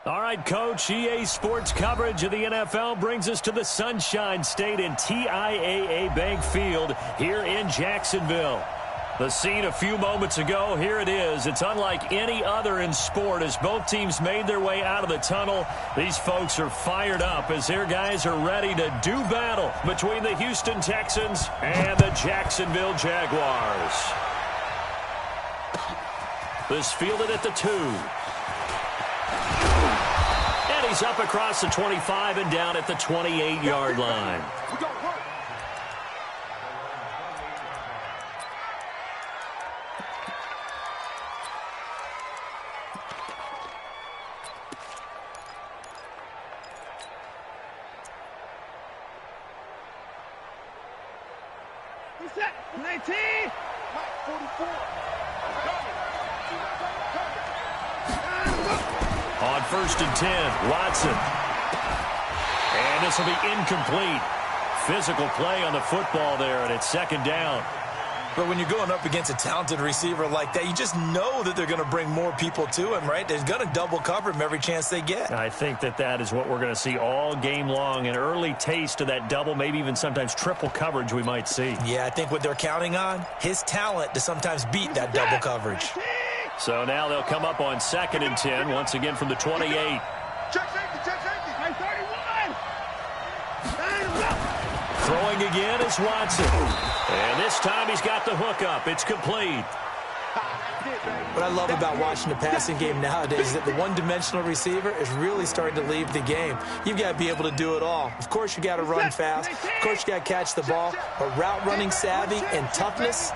All right, Coach, EA Sports coverage of the NFL brings us to the Sunshine State in TIAA Bank Field here in Jacksonville. The scene a few moments ago, here it is. It's unlike any other in sport as both teams made their way out of the tunnel. These folks are fired up as their guys are ready to do battle between the Houston Texans and the Jacksonville Jaguars. This fielded at the 2. And he's up across the 25 and down at the 28-yard line. On 1st and 10, Watson. And this will be incomplete. Physical play on the football there, and it's 2nd down. But when you're going up against a talented receiver like that, you just know that they're going to bring more people to him, right? They're going to double cover him every chance they get. I think that is what we're going to see all game long. An early taste of that double, maybe even sometimes triple coverage we might see. Yeah, I think what they're counting on, his talent to sometimes beat that double coverage. So now they'll come up on 2nd and 10, once again from the 28. Check safety. 31. Throwing again is Watson. And this time he's got the hook up. It's complete. What I love about watching the passing game nowadays is that the one-dimensional receiver is really starting to leave the game. You've got to be able to do it all. Of course, you got to run fast. Of course, you got to catch the ball. But route running savvy and toughness,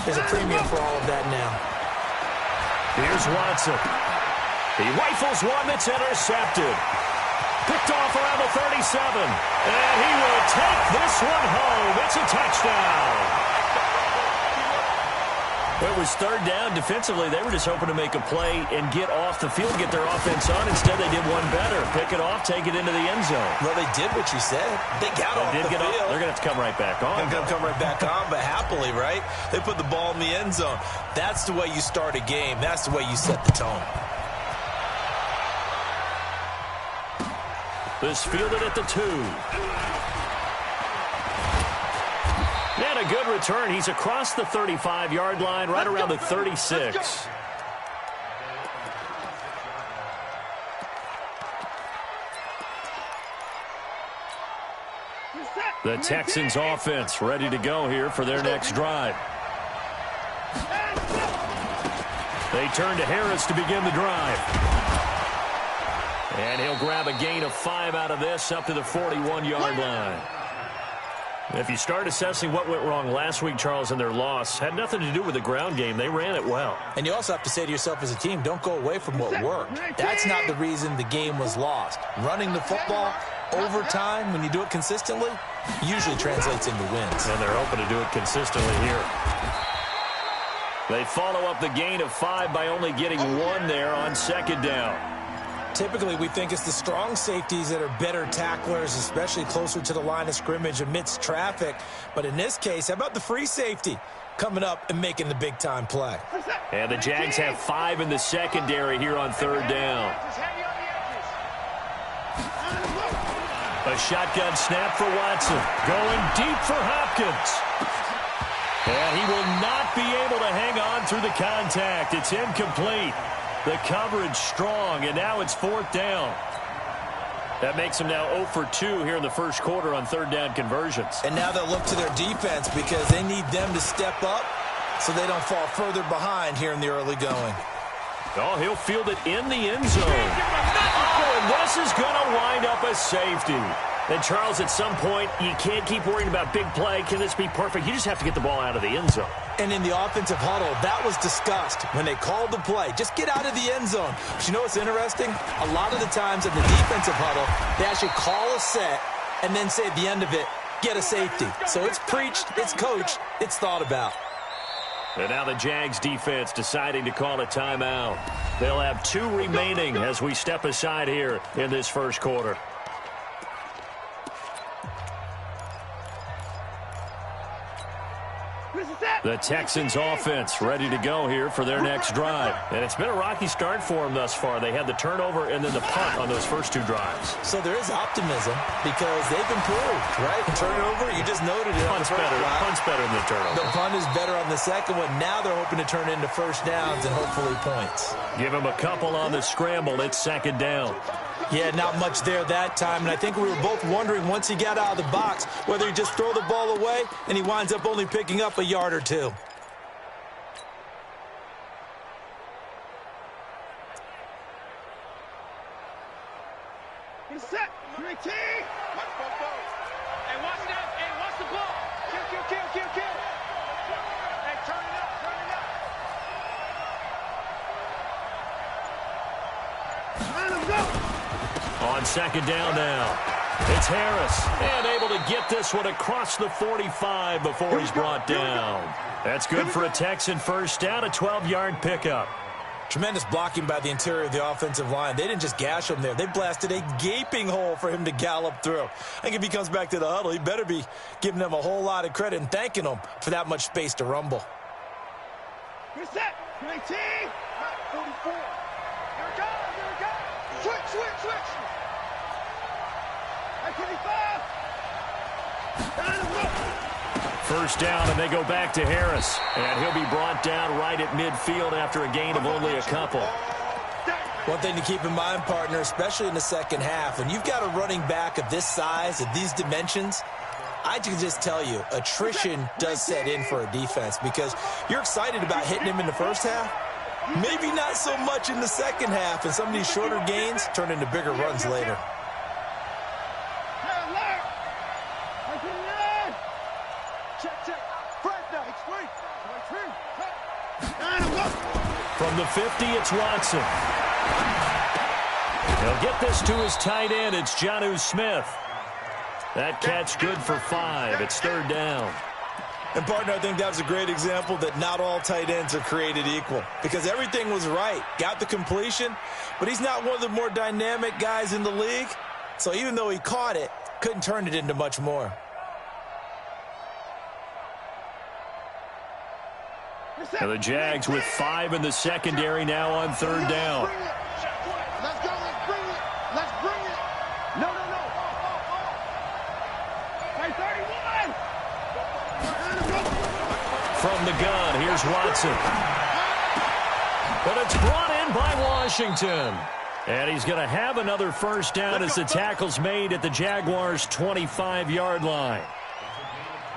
there's a premium for all of that now. Here's Watson. He rifles one that's intercepted. Picked off around the 37. And he will take this one home. It's a touchdown. It was 3rd down. Defensively, they were just hoping to make a play and get off the field, get their offense on. Instead, they did one better. Pick it off, take it into the end zone. Well, they did what you said. They got off the field. They're going to have to come right back on. They're going to come right back on, but happily, right? They put the ball in the end zone. That's the way you start a game. That's the way you set the tone. This fielded at the 2. And a good return. He's across the 35-yard line, right around the 36. The Texans offense ready to go here for their next drive. They turn to Harris to begin the drive. And he'll grab a gain of 5 out of this up to the 41-yard line. If you start assessing what went wrong last week, Charles, in their loss, had nothing to do with the ground game. They ran it well. And you also have to say to yourself as a team, don't go away from what worked. That's not the reason the game was lost. Running the football over time, when you do it consistently, usually translates into wins. And they're hoping to do it consistently here. They follow up the gain of 5 by only getting 1 there on 2nd down. Typically, we think it's the strong safeties that are better tacklers, especially closer to the line of scrimmage amidst traffic. But in this case, how about the free safety coming up and making the big-time play? And the Jags have 5 in the secondary here on 3rd down. A shotgun snap for Watson. Going deep for Hopkins. And he will not be able to hang on through the contact. It's incomplete. The coverage strong, and now it's 4th down. That makes them now 0 for 2 here in the first quarter on 3rd down conversions. And now they'll look to their defense because they need them to step up so they don't fall further behind here in the early going. Oh, he'll field it in the end zone. Oh, and this is going to wind up a safety. And, Charles, at some point, you can't keep worrying about big play. Can this be perfect? You just have to get the ball out of the end zone. And in the offensive huddle, that was discussed when they called the play. Just get out of the end zone. But you know what's interesting? A lot of the times in the defensive huddle, they actually call a set and then say at the end of it, get a safety. So it's preached, it's coached, it's thought about. And now the Jags defense deciding to call a timeout. They'll have 2 remaining as we step aside here in this first quarter. The Texans offense ready to go here for their next drive. And it's been a rocky start for them thus far. They had the turnover and then the punt on those first two drives. So there is optimism because they've improved, right? Turnover, you just noted it. Punt's better than the turnover. The punt is better on the second one. Now they're hoping to turn into first downs and hopefully points. Give him a couple on the scramble. It's second down. Yeah, not much there that time, and I think we were both wondering once he got out of the box whether he just throw the ball away and he winds up only picking up a yard or two. He's set. Great team. Watch both balls. Hey, watch that. Hey, watch the ball. Kill. Hey, turn it up. Let him go. On second down now, it's Harris, and able to get this one across the 45 before he's brought down. That's good for a Texan first down, a 12-yard pickup. Tremendous blocking by the interior of the offensive line. They didn't just gash him there. They blasted a gaping hole for him to gallop through. I think if he comes back to the huddle, he better be giving them a whole lot of credit and thanking them for that much space to rumble. He's set. Great team. 44. Here it goes. Switch. First down, and they go back to Harris. And he'll be brought down right at midfield after a gain of only a couple. One thing to keep in mind, partner, especially in the second half, when you've got a running back of this size, of these dimensions, I can just tell you, attrition does set in for a defense because you're excited about hitting him in the first half. Maybe not so much in the second half, and some of these shorter gains turn into bigger runs later. From the 50, it's Watson. He'll get this to his tight end. It's Jonnu Smith. That catch good for 5. It's third down. And, partner, I think that was a great example that not all tight ends are created equal because everything was right. Got the completion, but he's not one of the more dynamic guys in the league. So even though he caught it, couldn't turn it into much more. Now the Jags with 5 in the secondary now on third down. Let's go. Let's bring it. No. Hey, 31. From the gun, here's Watson. But it's brought in by Washington. And he's going to have another first down as the tackle's made at the Jaguars' 25-yard line.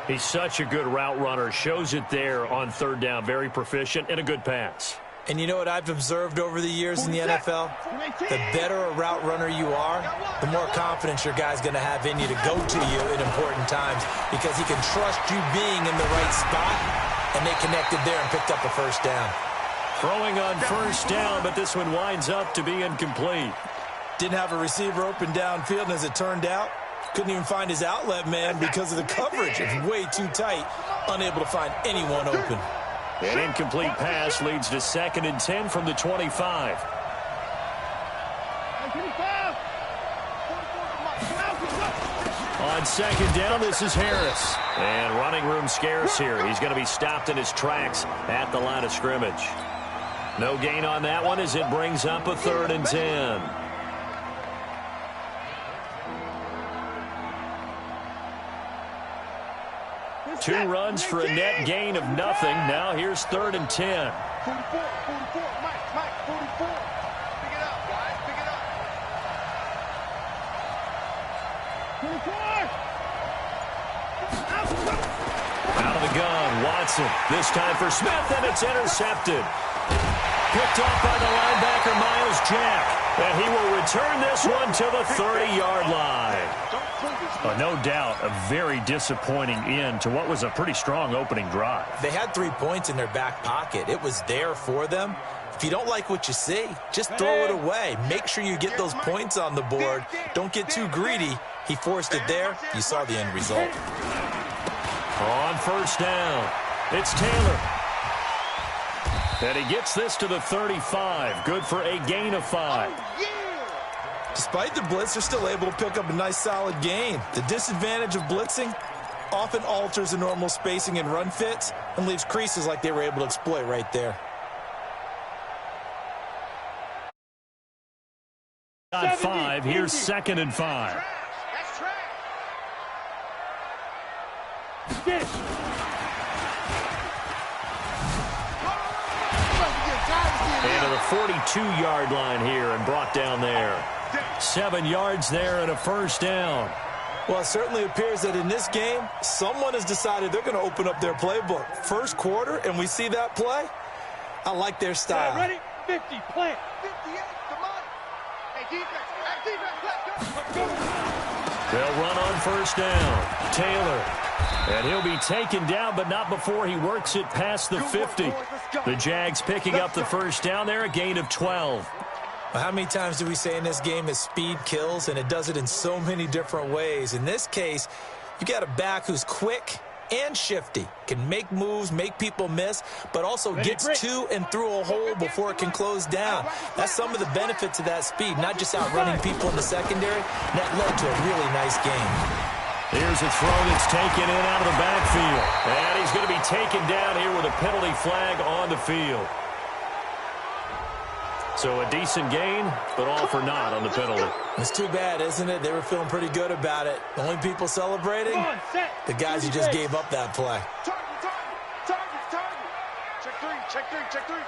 He's such a good route runner. Shows it there on third down. Very proficient and a good pass. And you know what I've observed over the years in the NFL? The better a route runner you are, the more confidence your guy's going to have in you to go to you in important times because he can trust you being in the right spot, and they connected there and picked up a first down. Throwing on first down, but this one winds up to be incomplete. Didn't have a receiver open downfield, and as it turned out, couldn't even find his outlet man because of the coverage. It's way too tight, unable to find anyone open. An incomplete pass leads to 2nd and 10 from the 25. On second down, this is Harris. And running room scarce here. He's going to be stopped in his tracks at the line of scrimmage. No gain on that one as it brings up a 3rd and 10. Two runs for a net gain of nothing. Now here's 3rd and 10. 44, Mike, 44. Pick it up, guys, pick it up. 24. Out of the gun, Watson. This time for Smith, and it's intercepted. Picked off by the linebacker, Miles Jack. And he will return this one to the 30-yard line. No doubt a very disappointing end to what was a pretty strong opening drive. They had 3 points in their back pocket. It was there for them. If you don't like what you see, just throw it away. Make sure you get those points on the board. Don't get too greedy. He forced it there. You saw the end result. On first down, it's Taylor. And he gets this to the 35. Good for a gain of 5. Despite the blitz, they're still able to pick up a nice solid gain. The disadvantage of blitzing often alters the normal spacing and run fits, and leaves creases like they were able to exploit right there. Got 5. Here's 2nd and 5. That's trash. And to the 42-yard line here and brought down there. 7 yards there and a first down. Well, it certainly appears that in this game, someone has decided they're going to open up their playbook. First quarter, and we see that play. I like their style. Ready? 50, plant. 58, come on. Hey, defense, let's go. They'll run on first down. Taylor. And he'll be taken down, but not before he works it past the 50. The Jags picking up the first down there, a gain of 12. Well, how many times do we say in this game that speed kills, and it does it in so many different ways? In this case, you got a back who's quick and shifty, can make moves, make people miss, but also gets to and through a hole before it can close down. That's some of the benefits of that speed, not just outrunning people in the secondary. That led to a really nice game. Here's a throw that's taken in out of the backfield. And he's going to be taken down here with a penalty flag on the field. So a decent gain, but all for naught on the penalty. It's too bad, isn't it? They were feeling pretty good about it. The only people celebrating, the guys who just gave up that play. Target. Check three.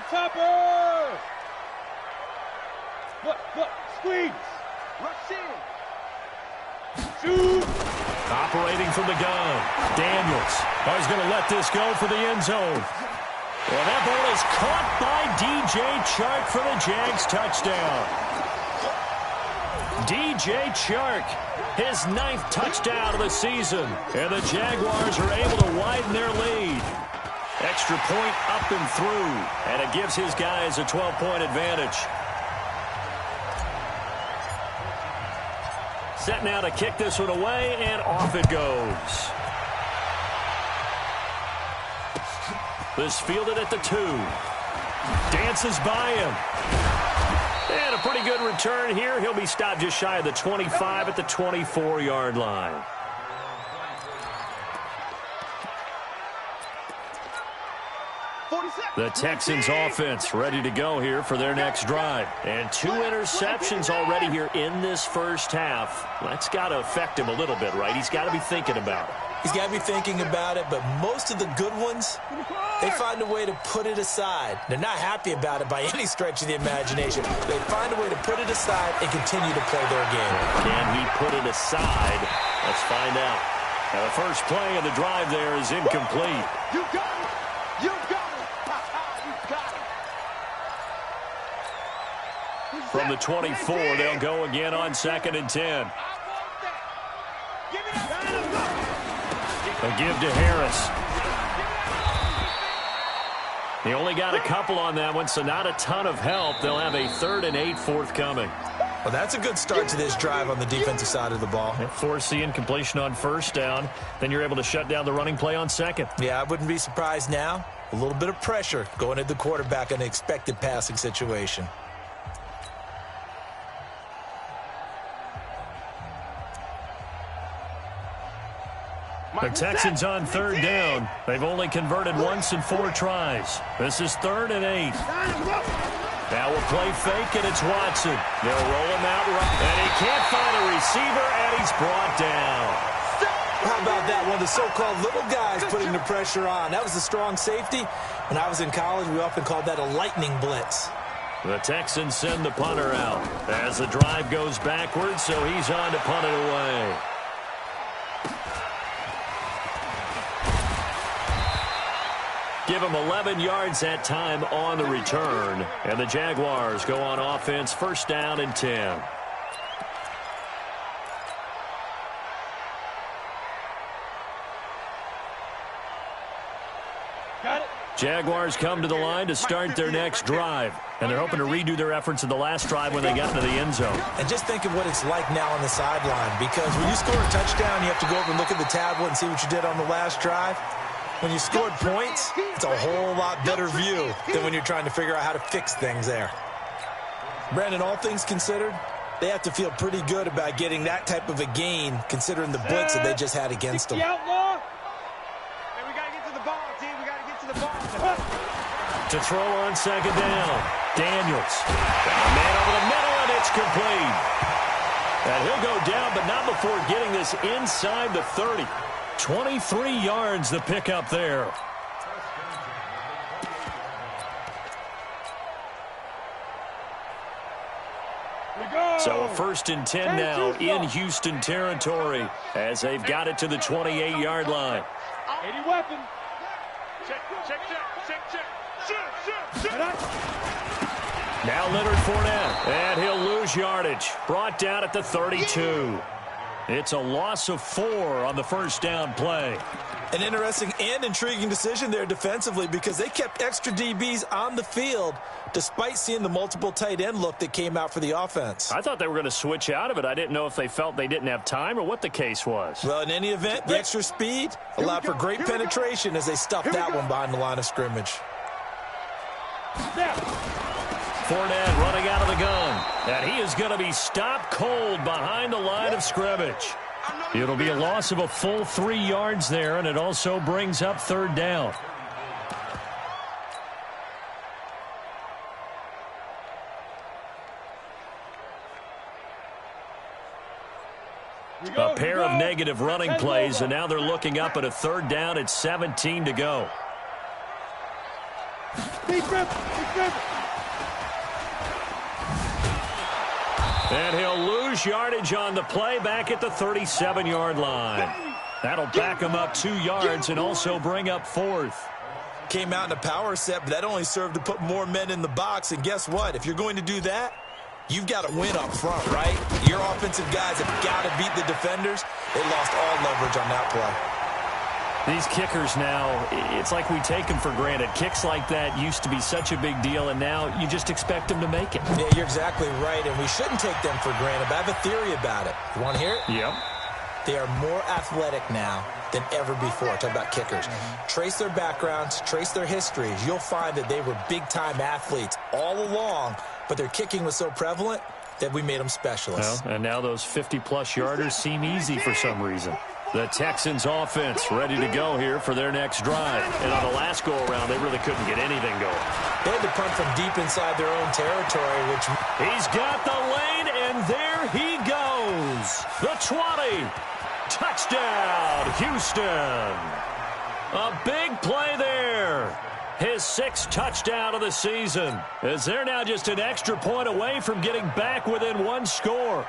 Topper. What? Squeeze. Rush in. Shoot. Operating from the gun. Daniels. He's going to let this go for the end zone. Well, that ball is caught by DJ Chark for the Jags touchdown. DJ Chark, his 9th touchdown of the season. And the Jaguars are able to widen their lead. Extra point up and through. And it gives his guys a 12-point advantage. Set now to kick this one away, and off it goes. This fielded at the 2. Dances by him. And a pretty good return here. He'll be stopped just shy of the 25 at the 24-yard line. The Texans offense ready to go here for their next drive. And 2 interceptions already here in this first half. That's got to affect him a little bit, right? He's got to be thinking about it. He's got to be thinking about it, but most of the good ones, they find a way to put it aside. They're not happy about it by any stretch of the imagination. They find a way to put it aside and continue to play their game. Can he put it aside? Let's find out. Now, the first play of the drive there is incomplete. You got it. You got it. You got it. From the 24, they'll go again on 2nd and 10. Give it up. A give to Harris. He only got a couple on that one, so not a ton of help. They'll have a 3rd and 8 forthcoming. Well, that's a good start to this drive on the defensive side of the ball. Force the incompletion on first down. Then you're able to shut down the running play on 2nd. Yeah, I wouldn't be surprised now. A little bit of pressure going at the quarterback in an expected passing situation. The Texans on 3rd down. They've only converted once in 4 tries. This is 3rd and 8. Now we'll play fake, and it's Watson. They'll roll him out right, and he can't find a receiver, and he's brought down. How about that? One of the so-called little guys putting the pressure on. That was a strong safety. When I was in college, we often called that a lightning blitz. The Texans send the punter out as the drive goes backwards, so he's on to punt it away. Give him 11 yards that time on the return. And the Jaguars go on offense, 1st down and 10. Got it. Jaguars come to the line to start their next drive. And they're hoping to redo their efforts in the last drive when they got into the end zone. And just think of what it's like now on the sideline. Because when you score a touchdown, you have to go over and look at the tablet and see what you did on the last drive. When you scored points, it's a whole lot better view than when you're trying to figure out how to fix things there. Brandon, all things considered, they have to feel pretty good about getting that type of a gain, considering the blitz that they just had against them. The outlaw. And we got to get to the ball. To throw on second down. Daniels. Got a man over the middle, and it's complete. And he'll go down, but not before getting this inside the 30. 23 yards the pickup there. So a 1st and 10 now in Houston territory as they've got it to the 28-yard line. 80 weapon. Check. Now Leonard Fournette, and he'll lose yardage. Brought down at the 32. It's a loss of 4 on the first down play. An interesting and intriguing decision there defensively because they kept extra DBs on the field despite seeing the multiple tight end look that came out for the offense. I thought they were going to switch out of it. I didn't know if they felt they didn't have time or what the case was. Well, in any event, the extra speed allowed for great penetration as they stuffed that one behind the line of scrimmage. Fournette running out of the gun, and he is going to be stopped cold behind the line of scrimmage. It'll be a loss of a full 3 yards there, and it also brings up third down. A pair of negative running plays, and now they're looking up at a third down at 17 to go. And he'll lose yardage on the play back at the 37-yard line. That'll back him up 2 yards and also bring up 4th. Came out in a power set, but that only served to put more men in the box. And guess what? If you're going to do that, you've got to win up front, right? Your offensive guys have got to beat the defenders. They lost all leverage on that play. These kickers now, it's like we take them for granted. Kicks like that used to be such a big deal, and now you just expect them to make it. Yeah, you're exactly right, and we shouldn't take them for granted, but I have a theory about it. You want to hear it? Yep. They are more athletic now than ever before. Talk about kickers. Trace their backgrounds, trace their histories. You'll find that they were big-time athletes all along, but their kicking was so prevalent that we made them specialists. Well, and now those 50-plus yarders seem easy for some reason. The Texans offense ready to go here for their next drive. And on the last go-around, they really couldn't get anything going. They had to punt from deep inside their own territory, which... He's got the lane, and there he goes. The 20. Touchdown, Houston. A big play there. His 6th touchdown of the season, as they're now just an extra point away from getting back within 1 score.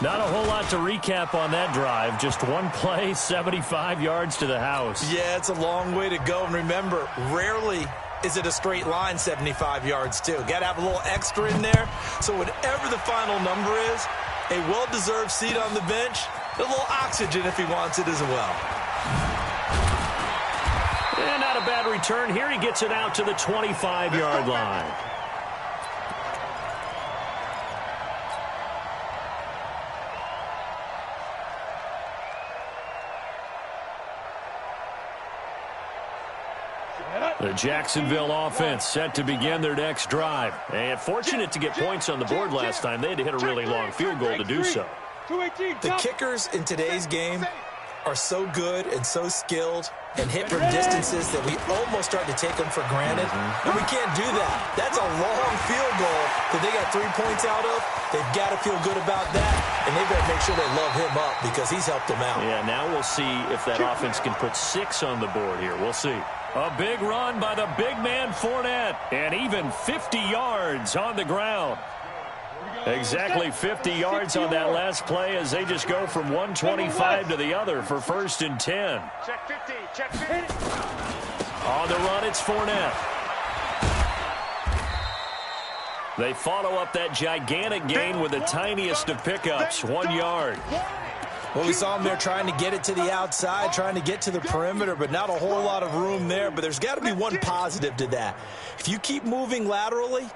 Not a whole lot to recap on that drive. Just one play, 75 yards to the house. Yeah, it's a long way to go. And remember, rarely is it a straight line 75 yards, too. Got to have a little extra in there. So whatever the final number is, a well-deserved seat on the bench, a little oxygen if he wants it as well. And not a bad return. Here he gets it out to the 25-yard line. The Jacksonville offense set to begin their next drive. And fortunate to get points on the board last time. They had to hit a really long field goal to do so. The kickers in today's game are so good and so skilled and hit from distances that we almost start to take them for granted. And we can't do that. That's a long field goal that they got 3 points out of. They've got to feel good about that, and they better make sure they love him up because he's helped them out. Yeah, now we'll see if that offense can put 6 on the board here. We'll see. A big run by the big man Fournette, and even 50 yards on the ground. Exactly 50 yards on that last play as they just go from 125 to the other for 1st and 10. Check 50, check 50. On the run, it's Fournette. They follow up that gigantic gain with the tiniest of pickups, 1 yard. Well, we saw him there trying to get it to the outside, trying to get to the perimeter, but not a whole lot of room there. But there's got to be one positive to that. If you keep moving laterally,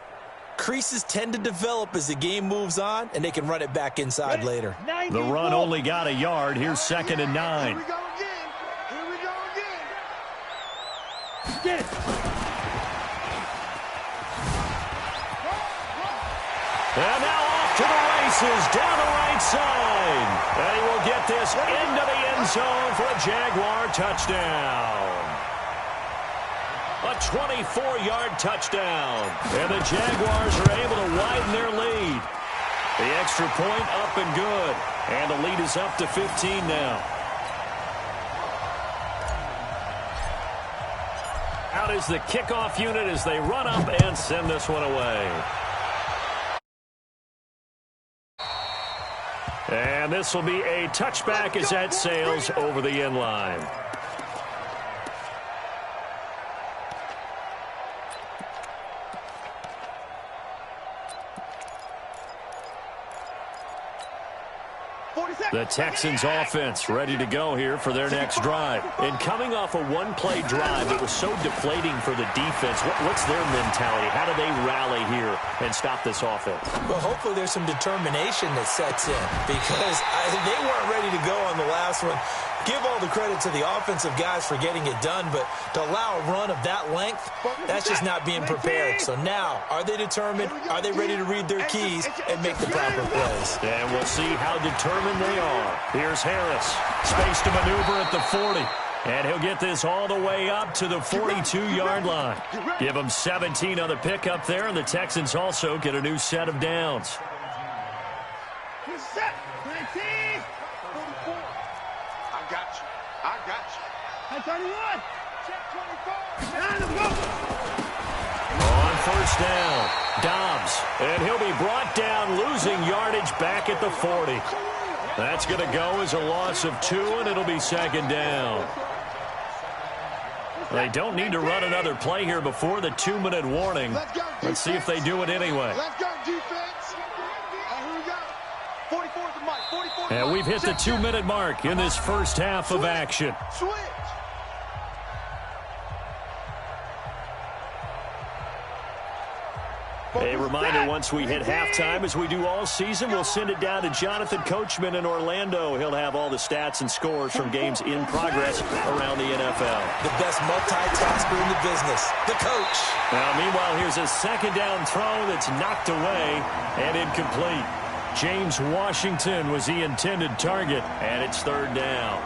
creases tend to develop as the game moves on, and they can run it back inside later. The run only got a yard. Here's 2nd and 9. Here we go again. Here we go again. Get it. And now off to the races down the right side. And he will get this into the end zone for a Jaguar touchdown. A 24-yard touchdown. And the Jaguars are able to widen their lead. The extra point up and good. And the lead is up to 15 now. Out is the kickoff unit as they run up and send this one away. And this will be a touchback as that sails over the end line. The Texans offense ready to go here for their next drive. And coming off a one-play drive that was so deflating for the defense, what's their mentality? How do they rally here and stop this offense? Well, hopefully there's some determination that sets in because they weren't ready to go on the last one. Give all the credit to the offensive guys for getting it done, but to allow a run of that length, that's just not being prepared. So now, are they determined? Are they ready to read their keys and make the proper plays? And we'll see how determined they are. Here's Harris. Space to maneuver at the 40. And he'll get this all the way up to the 42-yard line. Give them 17 on the pickup there, and the Texans also get a new set of downs. Set. 19. 44. I got you. 31. Check 24. On first down, Dobbs. And he'll be brought down, losing yardage back at the 40. That's going to go as a loss of 2, and it'll be second down. They don't need to run another play here before the 2-minute warning. Let's see if they do it anyway. Let's go, defense. Here we go. 44 to Mike. 44 to And we've hit the 2-minute mark in this first half of action. Switch. A reminder, once we hit halftime, as we do all season, we'll send it down to Jonathan Coachman in Orlando. He'll have all the stats and scores from games in progress around the NFL. The best multitasker in the business, the coach. Now, meanwhile, here's a second down throw that's knocked away and incomplete. James Washington was the intended target, and it's third down.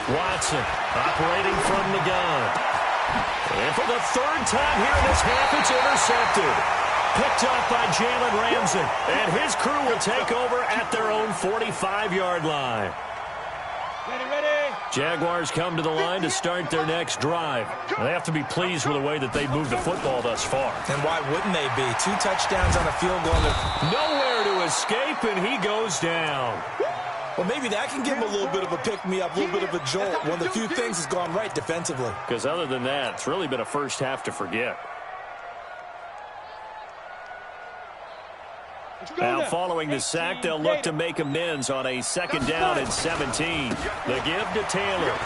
Watson operating from the gun. And for the third time here in this half, it's intercepted. Picked up by Jalen Ramsey. And his crew will take over at their own 45-yard line. Ready. Jaguars come to the line to start their next drive. They have to be pleased with the way that they've moved the football thus far. And why wouldn't they be? 2 touchdowns on a field goal. Nowhere to escape, and he goes down. Well, maybe that can give him a little bit of a pick-me-up, a little bit of a jolt. One of the few things has gone right defensively. Because other than that, it's really been a first half to forget. Now, following the sack, they'll look to make amends on a second down and 17. The give to Taylor.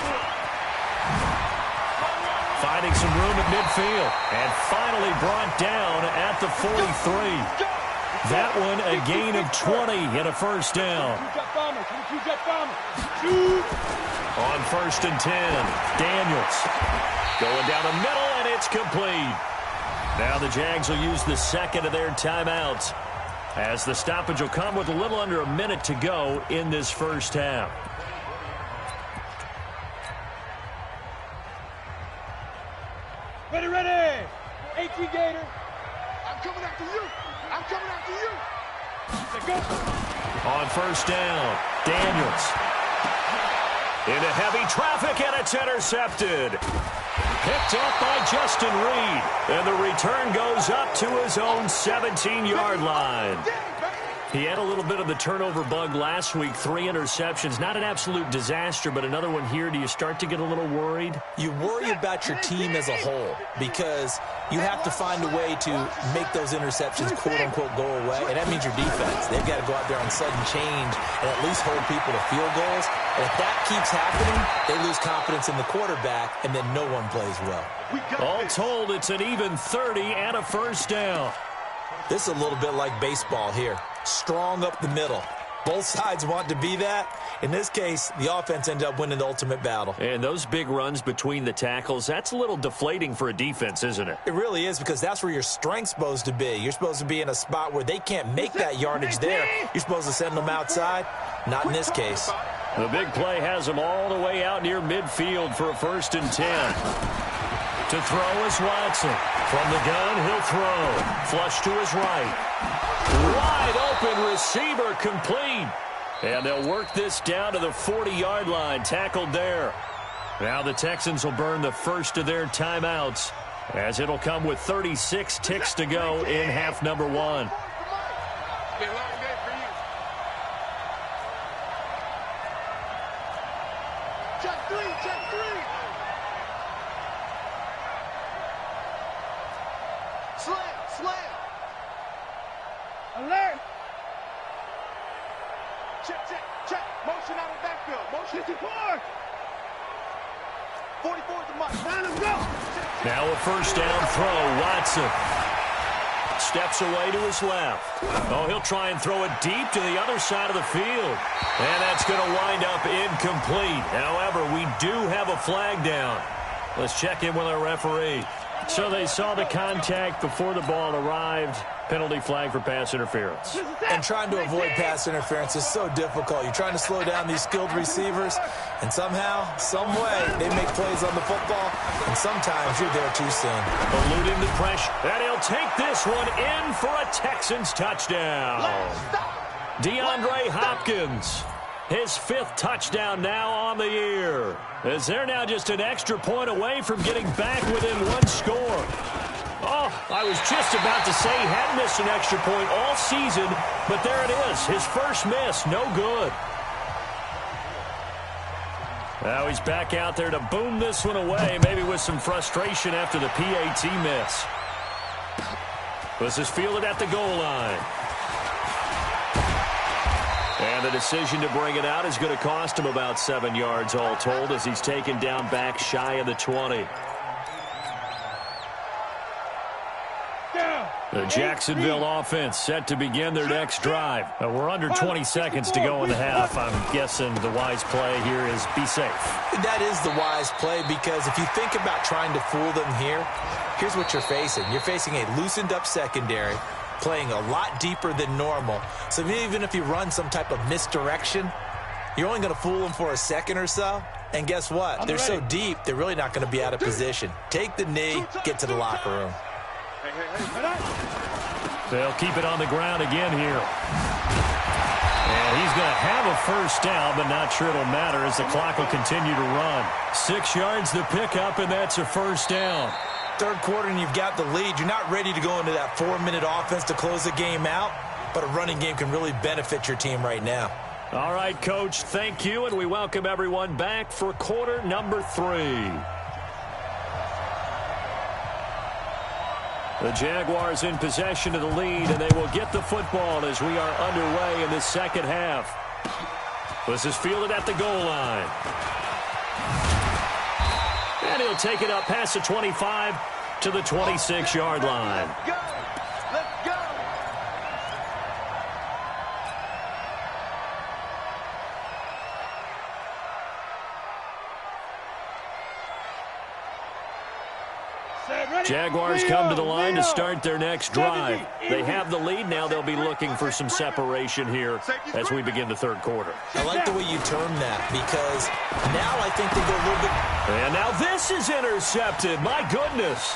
Finding some room at midfield. And finally brought down at the 43. That one a gain of 20 and a first down. On first and 10, Daniels. Going down the middle, and it's complete. Now the Jags will use the second of their timeouts, as the stoppage will come with a little under a minute to go in this first half. Ready. 18 Gator. I'm coming after you. I'm coming after you. On first down, Daniels. Into heavy traffic, and it's intercepted. Picked up by Justin Reed. And the return goes up to his own 17-yard line. He had a little bit of the turnover bug last week, 3 interceptions. Not an absolute disaster, but another one here. Do you start to get a little worried? You worry about your team as a whole because you have to find a way to make those interceptions, quote-unquote, go away. And that means your defense. They've got to go out there on sudden change and at least hold people to field goals. And if that keeps happening, they lose confidence in the quarterback, and then no one plays well. All told, it's an even 30 and a first down. This is a little bit like baseball here. Strong up the middle. Both sides want to be that. In this case, the offense ended up winning the ultimate battle. And those big runs between the tackles, that's a little deflating for a defense, isn't it? It really is, because that's where your strength's supposed to be. You're supposed to be in a spot where they can't make that yardage there. You're supposed to send them outside. Not in this case. The big play has them all the way out near midfield for a 1st and 10. To throw is Watson. From the gun, he'll throw. Flush to his right. Wide open receiver, complete. And they'll work this down to the 40-yard line, tackled there. Now the Texans will burn the first of their timeouts, as it'll come with 36 ticks to go in half number 1. Check three, check three. Slam. Alert. Check. Motion out of the backfield. Motion to forward. 44 is the mark. Now let's go. Now a 1st down throw. Watson steps away to his left. Oh, he'll try and throw it deep to the other side of the field. And that's going to wind up incomplete. However, we do have a flag down. Let's check in with our referee. So they saw the contact before the ball arrived. Penalty flag for pass interference. And trying to avoid pass interference is so difficult. You're trying to slow down these skilled receivers, and somehow, some way, they make plays on the football, and sometimes you're there too soon. Eluding the pressure. And he'll take this one in for a Texans touchdown. DeAndre Hopkins, his 5th touchdown now on the year, as they're now just an extra point away from getting back within 1 score. Oh, I was just about to say he hadn't missed an extra point all season, but there it is, his first miss, no good. Now he's back out there to boom this one away, maybe with some frustration after the PAT miss. This is fielded at the goal line. And the decision to bring it out is going to cost him about 7 yards all told, as he's taken down back shy of the 20. The Jacksonville offense set to begin their next drive. We're under 20 seconds to go in the half. I'm guessing the wise play here is be safe. That is the wise play, because if you think about trying to fool them here, here's what you're facing. You're facing a loosened up secondary, playing a lot deeper than normal. So even if you run some type of misdirection, you're only going to fool them for a second or so. And guess what? They're so deep, they're really not going to be out of position. Take the knee, get to the locker room. They'll keep it on the ground again here. And he's going to have a 1st down, but not sure it'll matter as the clock will continue to run. 6 yards to pick up, and that's a 1st down. 3rd quarter, and you've got the lead. You're not ready to go into that 4-minute offense to close the game out, but a running game can really benefit your team right now. All right, Coach, thank you, and we welcome everyone back for quarter number 3. The Jaguars in possession of the lead, and they will get the football as we are underway in the 2nd half. This is fielded at the goal line. And he'll take it up past the 25 to the 26-yard line. Let's go. Jaguars come to the line to start their next drive. They have the lead. Now they'll be looking for some separation here as we begin the 3rd quarter. I like the way you term that, because now I think they go a little bit. And now this is intercepted. My goodness.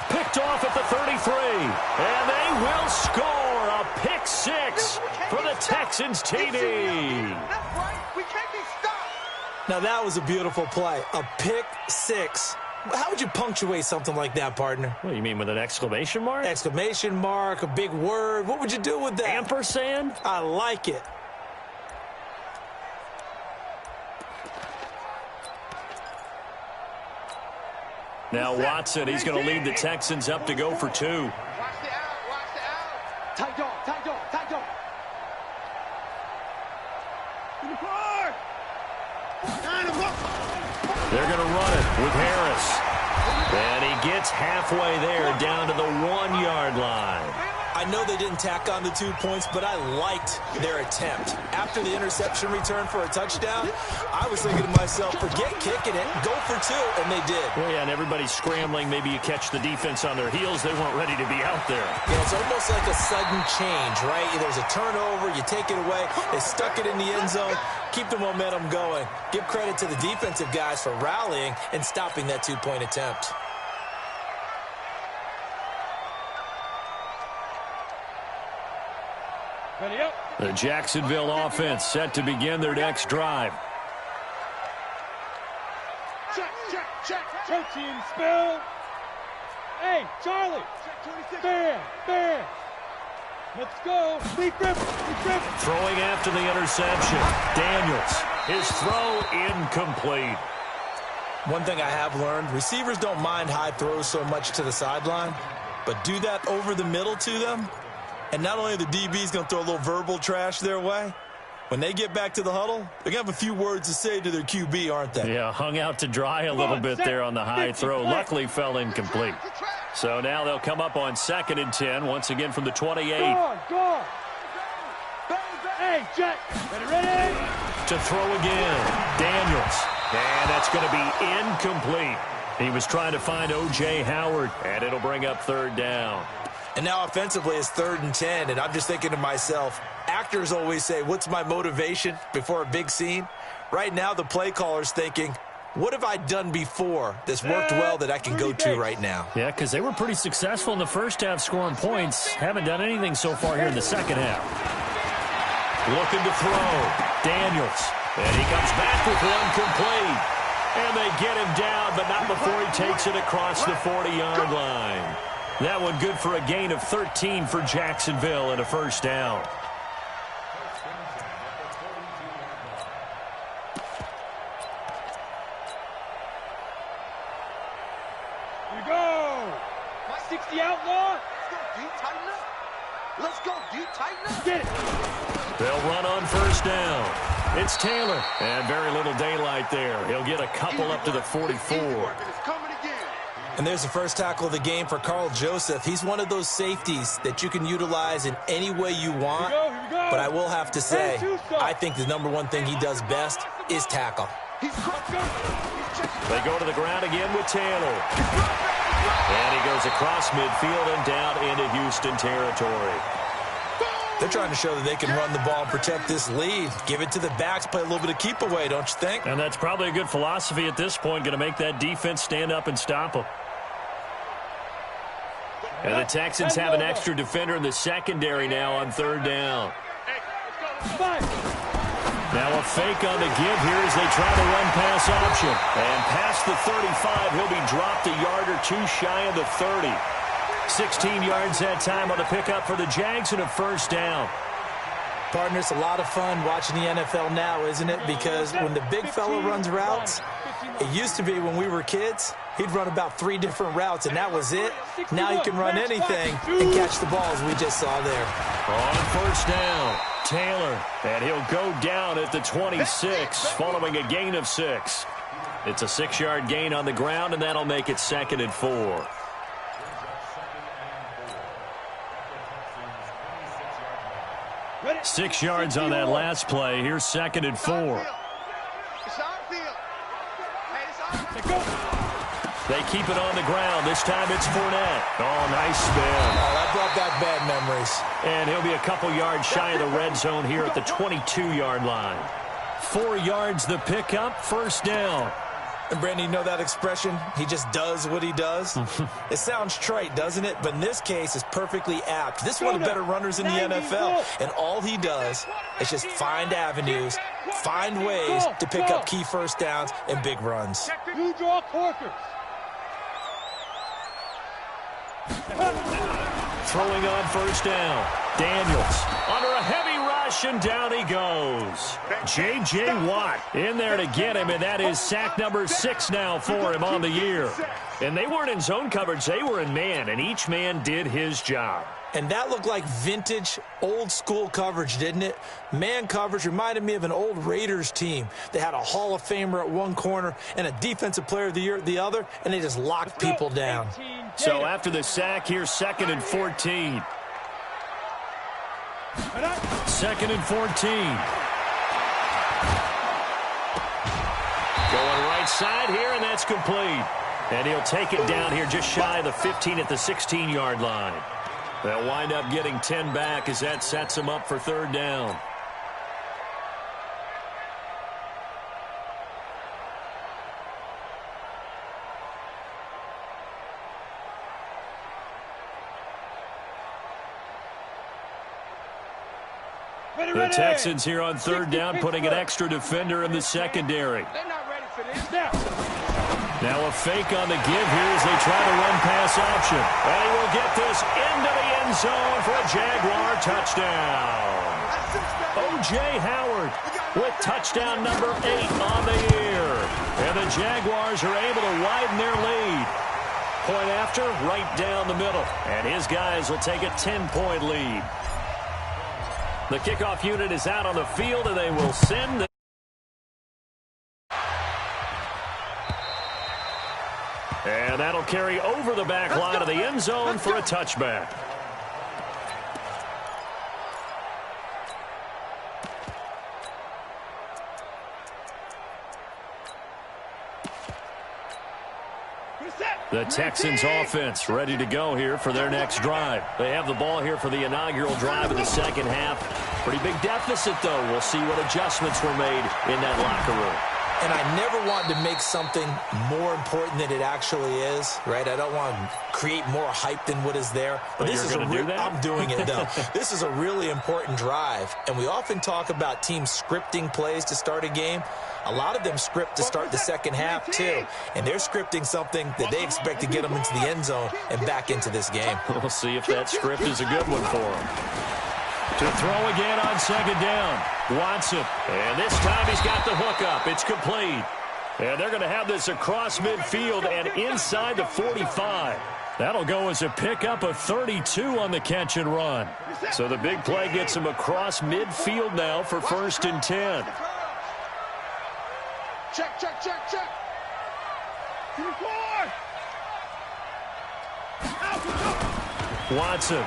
Picked off at the 33. And they will score a pick 6 for the Texans TD. That's right. We can't be stopped. Now that was a beautiful play. A pick 6. How would you punctuate something like that, partner? What do you mean, with an exclamation mark? Exclamation mark, a big word. What would you do with that? Ampersand? I like it. Now Watson, he's going to lead the Texans up to go for 2. Watch the out. Watch the out. Tight dog. Tight dog. Tight dog. To the car. They're going to run it with Harris. And he gets halfway there, down to the 1-yard line. I know they didn't tack on the 2 points, but I liked their attempt. After the interception return for a touchdown, I was thinking to myself, forget kicking it, go for 2, and they did. Well, yeah, and everybody's scrambling. Maybe you catch the defense on their heels. They weren't ready to be out there. Yeah, it's almost like a sudden change, right? There's a turnover, you take it away, they stuck it in the end zone, keep the momentum going. Give credit to the defensive guys for rallying and stopping that 2-point attempt. Ready up. The Jacksonville offense set to begin their next drive. Check, check, check. Check team spell. Hey, Charlie. Bam, bam. Let's go. Deep rip, deep rip. Throwing after the interception. Daniels. His throw incomplete. One thing I have learned, receivers don't mind high throws so much to the sideline, but do that over the middle to them, and not only are the DBs going to throw a little verbal trash their way, when they get back to the huddle, they're going to have a few words to say to their QB, aren't they? Yeah, hung out to dry a little bit there on the high throw. Luckily fell incomplete. So now they'll come up on 2nd and 10, once again from the 28. Go. Hey, Jet. Ready. To throw again. Daniels. And that's going to be incomplete. He was trying to find O.J. Howard, and it'll bring up 3rd down. And now offensively it's 3rd and 10, and I'm just thinking to myself, actors always say, what's my motivation before a big scene? Right now the play caller's thinking, what have I done before that's worked well that I can go to right now? Yeah, because they were pretty successful in the first half scoring points. Haven't done anything so far here in the second half. Looking to throw. Daniels. And he comes back with one complete. And they get him down, but not before he takes it across the 40-yard line. That one good for a gain of 13 for Jacksonville and a 1st down. Here we go. 60 outlaw. Let's go, deep, tighten up. Get it. They'll run on 1st down. It's Taylor. And very little daylight there. He'll get a couple up to the 44. It's coming again. And there's the first tackle of the game for Carl Joseph. He's one of those safeties that you can utilize in any way you want. Here we go. But I will have to say, I think the #1 thing he does best is tackle. They go to the ground again with Taylor. And he goes across midfield and down into Houston territory. They're trying to show that they can run the ball and protect this lead. Give it to the backs, play a little bit of keep away, don't you think? And that's probably a good philosophy at this point, going to make that defense stand up and stop them. And the Texans have an extra defender in the secondary now on 3rd down. Now a fake on the give here as they try the run-pass option. And past the 35, he'll be dropped a yard or 2 shy of the 30. 16 yards that time on the pickup for the Jags and a 1st down. Partner, it's a lot of fun watching the NFL now, isn't it? Because when the big fella runs routes, it used to be when we were kids, he'd run about 3 different routes, and that was it. Now he can run anything and catch the balls we just saw there. On 1st down, Taylor, and he'll go down at the 26 following a gain of 6. It's a 6-yard gain on the ground, and that'll make it 2nd and 4. Ready. 6 yards on that last play. Here's 2nd and 4. It's on field. Hey, it's on Let's go. They keep it on the ground. This time it's Fournette. Oh, nice spin. Oh, that brought back bad memories. And he'll be a couple yards shy of the red zone here at the 22-yard line. 4 yards the pickup, 1st down. And, Brandon, you know that expression? He just does what he does? It sounds trite, doesn't it? But in this case, it's perfectly apt. This is one of the better runners in the NFL. And all he does is just find avenues, find ways to pick up key 1st downs and big runs. You draw Corkers. Throwing on 1st down. Daniels under a heavy rush, and down he goes. J.J. Watt in there to get him, and that is sack number 6 now for him on the year. And they weren't in zone coverage. They were in man, and each man did his job. And that looked like vintage, old-school coverage, didn't it? Man coverage reminded me of an old Raiders team. They had a Hall of Famer at one corner and a Defensive Player of the Year at the other, and they just locked people down. So after the sack, here's 2nd and 14. 2nd and 14. Going right side here, and that's complete. And he'll take it down here just shy of the 15 at the 16-yard line. They'll wind up getting 10 back as that sets him up for 3rd down. The Texans here on 3rd down, putting an extra defender in the secondary. They're not ready for this. Now a fake on the give here as they try to run pass option. And he will get this into the end zone for a Jaguar touchdown. O.J. Howard with touchdown number 8 on the year. And the Jaguars are able to widen their lead. Point after, right down the middle. And his guys will take a 10-point lead. The kickoff unit is out on the field, and they will send the... And that'll carry over the back line of the end zone for a touchback. The Texans offense ready to go here for their next drive. They have the ball here for the inaugural drive of the second half. Pretty big deficit, though. We'll see what adjustments were made in that locker room. And I never want to make something more important than it actually is, right? I don't want to create more hype than what is there. But this is I'm doing it, though. This is a really important drive. And we often talk about teams scripting plays to start a game. A lot of them script to start the second half, too. And they're scripting something that they expect to get them into the end zone and back into this game. We'll see if that script is a good one for them. To throw again on 2nd down. Watson. And this time he's got the hook up. It's complete. And they're going to have this across midfield and inside the 45. That'll go as a pickup of 32 on the catch and run. So the big play gets him across midfield now for 1st and 10. Check, check, check, check. Watson.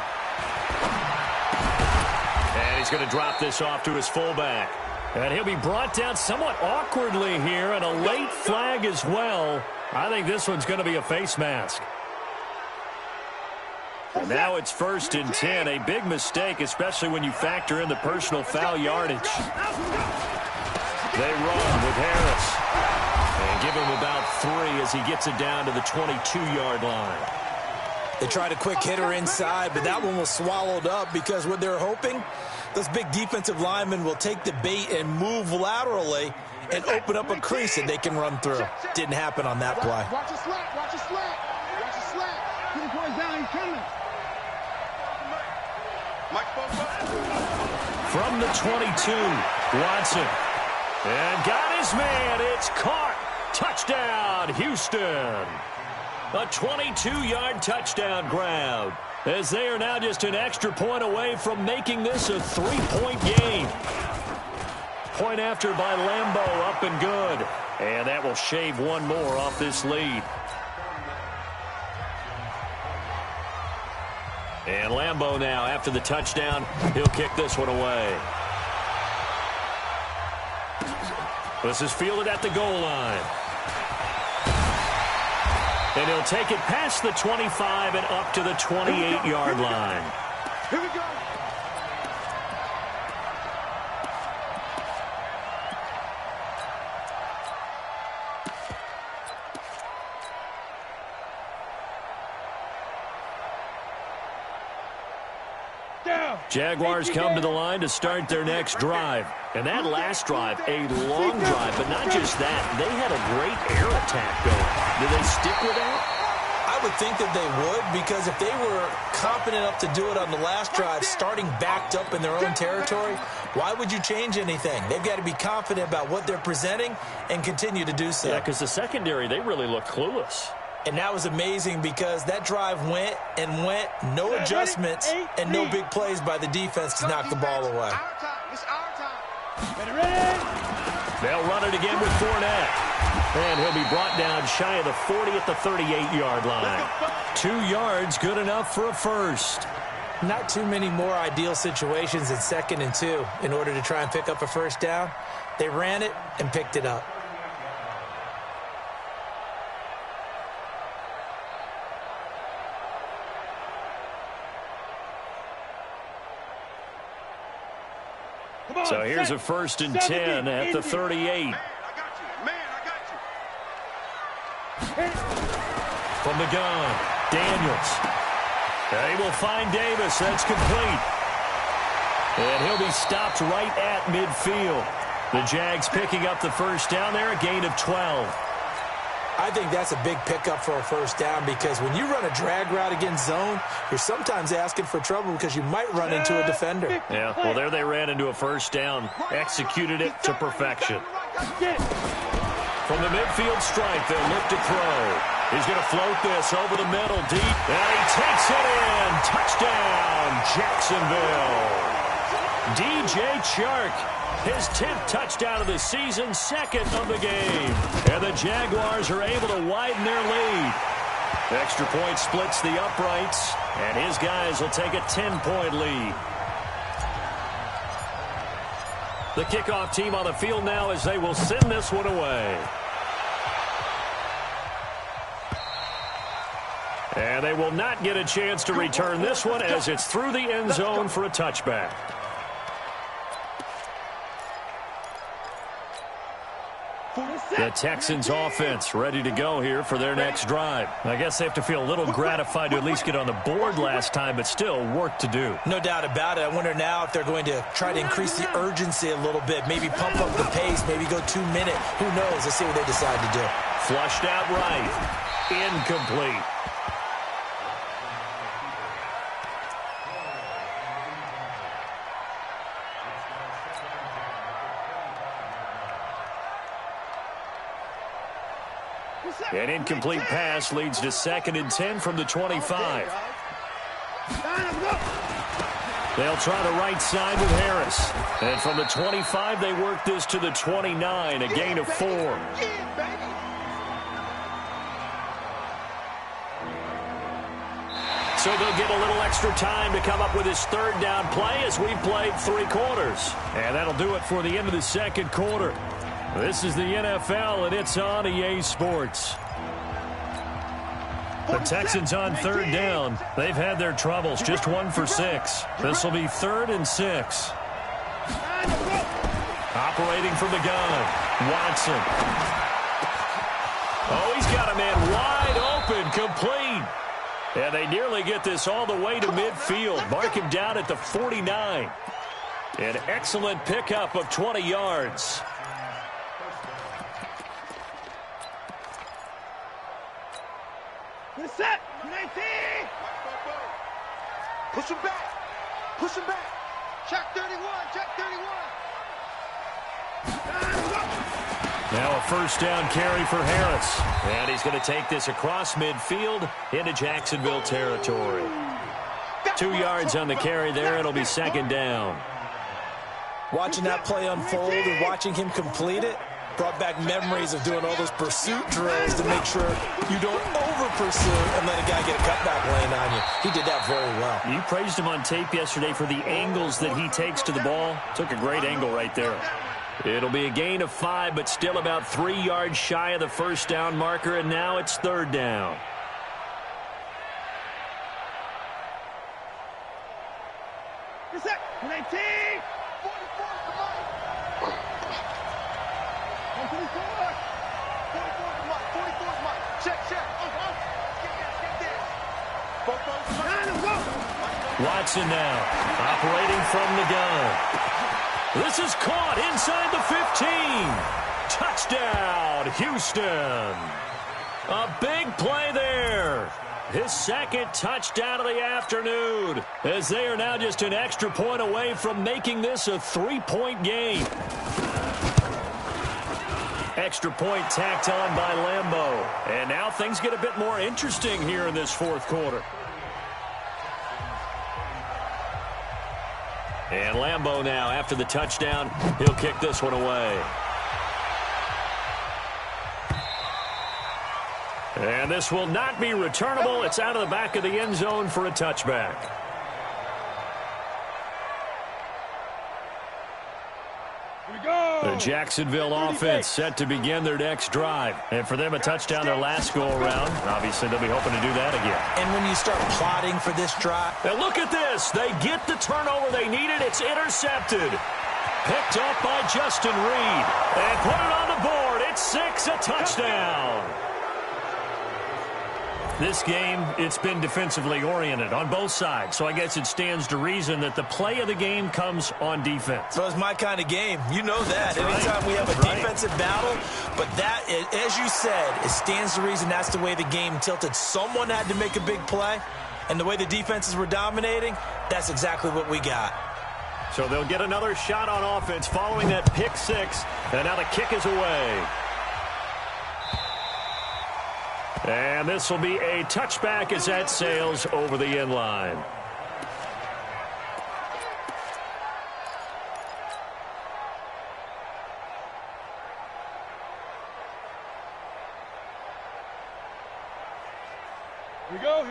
And he's going to drop this off to his fullback. And he'll be brought down somewhat awkwardly here, and a late flag as well. I think this one's going to be a face mask. And now it's 1st and 10. A big mistake, especially when you factor in the personal foul yardage. They run with Harris. And give him about 3 as he gets it down to the 22-yard line. They tried a quick hitter inside, but that one was swallowed up because what they're hoping, those big defensive linemen will take the bait and move laterally and open up a crease that they can run through. Didn't happen on that play. Watch your slant, watch your slant, watch your slant. 2 points down, he's coming. From the 22, Watson. And got his man. It's caught. Touchdown, Houston. A 22-yard touchdown grab, as they are now just an extra point away from making this a 3-point game. Point after by Lambeau, up and good. And that will shave one more off this lead. And Lambeau now, after the touchdown, he'll kick this one away. This is fielded at the goal line. And he'll take it past the 25 and up to the 28-yard line. Here we go. Jaguars come to the line to start their next drive. And that last drive, a long drive, but not just that. They had a great air attack going. Do they stick with that? I would think that they would, because if they were confident enough to do it on the last drive, starting backed up in their own territory, why would you change anything? They've got to be confident about what they're presenting and continue to do so. Yeah, because the secondary, they really look clueless. And that was amazing because that drive went and went, no adjustments, and no big plays by the defense to knock the ball away. It's our time. Ready? They'll run it again with Fournette. And he'll be brought down shy of the 40 at the 38-yard line. 2 yards, good enough for a first. Not too many more ideal situations than 2nd and 2 in order to try and pick up a first down. They ran it and picked it up. So here's a 1st and 10 at the 38. From the gun, Daniels. They will find Davis. That's complete. And he'll be stopped right at midfield. The Jags picking up the first down there, a gain of 12. I think that's a big pickup for a first down because when you run a drag route against zone, you're sometimes asking for trouble because you might run into a defender. Yeah, well, there they ran into a first down, executed it to perfection. From the midfield stripe, they'll look to throw. He's going to float this over the middle deep, and he takes it in. Touchdown, Jacksonville. DJ Chark, his 10th touchdown of the season, 2nd of the game. And the Jaguars are able to widen their lead. Extra point splits the uprights, and his guys will take a 10-point lead. The kickoff team on the field now as they will send this one away. And they will not get a chance to return this one as it's through the end zone for a touchback. The Texans offense ready to go here for their next drive. I guess they have to feel a little gratified to at least get on the board last time, but still work to do. No doubt about it. I wonder now if they're going to try to increase the urgency a little bit, maybe pump up the pace, maybe go 2 minute. Who knows? Let's see what they decide to do. Flushed out right. Incomplete. An incomplete pass leads to 2nd and 10 from the 25. They'll try the right side with Harris. And from the 25, they work this to the 29, a gain of 4. So they'll get a little extra time to come up with his 3rd down play as we've played 3 quarters. And that'll do it for the end of the 2nd quarter. This is the NFL, and it's on EA Sports. The Texans on 3rd down. They've had their troubles, just 1 for 6. This will be 3rd and 6. Operating from the gun, Watson. Oh, he's got a man wide open, complete. And they nearly get this all the way to midfield. Mark him down at the 49. An excellent pickup of 20 yards. Set. 19. Push him back. Push him back. Check 31. Check 31. Now a first down carry for Harris. And he's going to take this across midfield into Jacksonville territory. 2 yards on the carry there. It'll be 2nd down. Watching that play unfold and watching him complete it brought back memories of doing all those pursuit drills to make sure you don't over-pursue and let a guy get a cutback land on you. He did that very well. You praised him on tape yesterday for the angles that he takes to the ball. Took a great angle right there. It'll be a gain of 5, but still about 3 yards shy of the first down marker, and now it's 3rd down. Set. 19. 44. Come on. 44 Mike. Check. Watson now, operating from the gun. This is caught inside the 15. Touchdown, Houston. A big play there. His 2nd touchdown of the afternoon, as they are now just an extra point away from making this a 3-point game. Extra point tacked on by Lambeau. And now things get a bit more interesting here in this 4th quarter. And Lambeau now, after the touchdown, he'll kick this one away. And this will not be returnable. It's out of the back of the end zone for a touchback. The Jacksonville offense set to begin their next drive. And for them, a touchdown their last go-around. Obviously, they'll be hoping to do that again. And when you start plotting for this drive. And look at this. They get the turnover they needed. It's intercepted. Picked up by Justin Reed. And put it on the board. It's 6, a touchdown. This game, it's been defensively oriented on both sides. So I guess it stands to reason that the play of the game comes on defense. So it's my kind of game. You know that. Anytime we have a defensive battle. But that, as you said, it stands to reason that's the way the game tilted. Someone had to make a big play. And the way the defenses were dominating, that's exactly what we got. So they'll get another shot on offense following that pick 6. And now the kick is away. And this will be a touchback as that sails over the end line.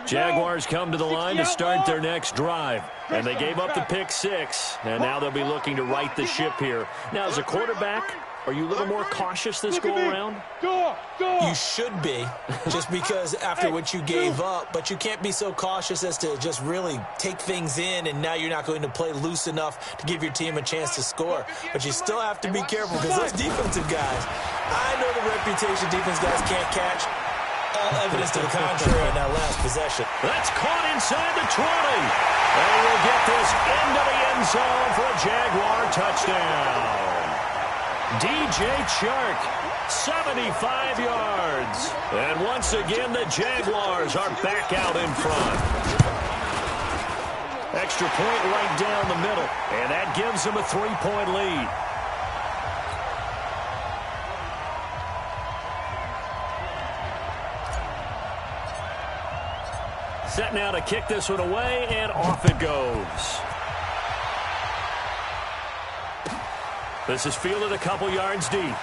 Jaguars come to the line to start their next drive. And they gave up the pick 6. And now they'll be looking to right the ship here. Now, as a quarterback, are you a little more cautious this go-around? You should be, just because after what you gave up. But you can't be so cautious as to just really take things in, and now you're not going to play loose enough to give your team a chance to score. But you still have to be careful because those defensive guys, I know the reputation defense guys can't catch. All evidence to the contrary in that last possession. That's caught inside the 20. And we'll get this into the end zone for a Jaguar touchdown. DJ Chark, 75 yards. And once again, the Jaguars are back out in front. Extra point right down the middle. And that gives them a 3-point lead. Set now to kick this one away, and off it goes. This is fielded a couple yards deep.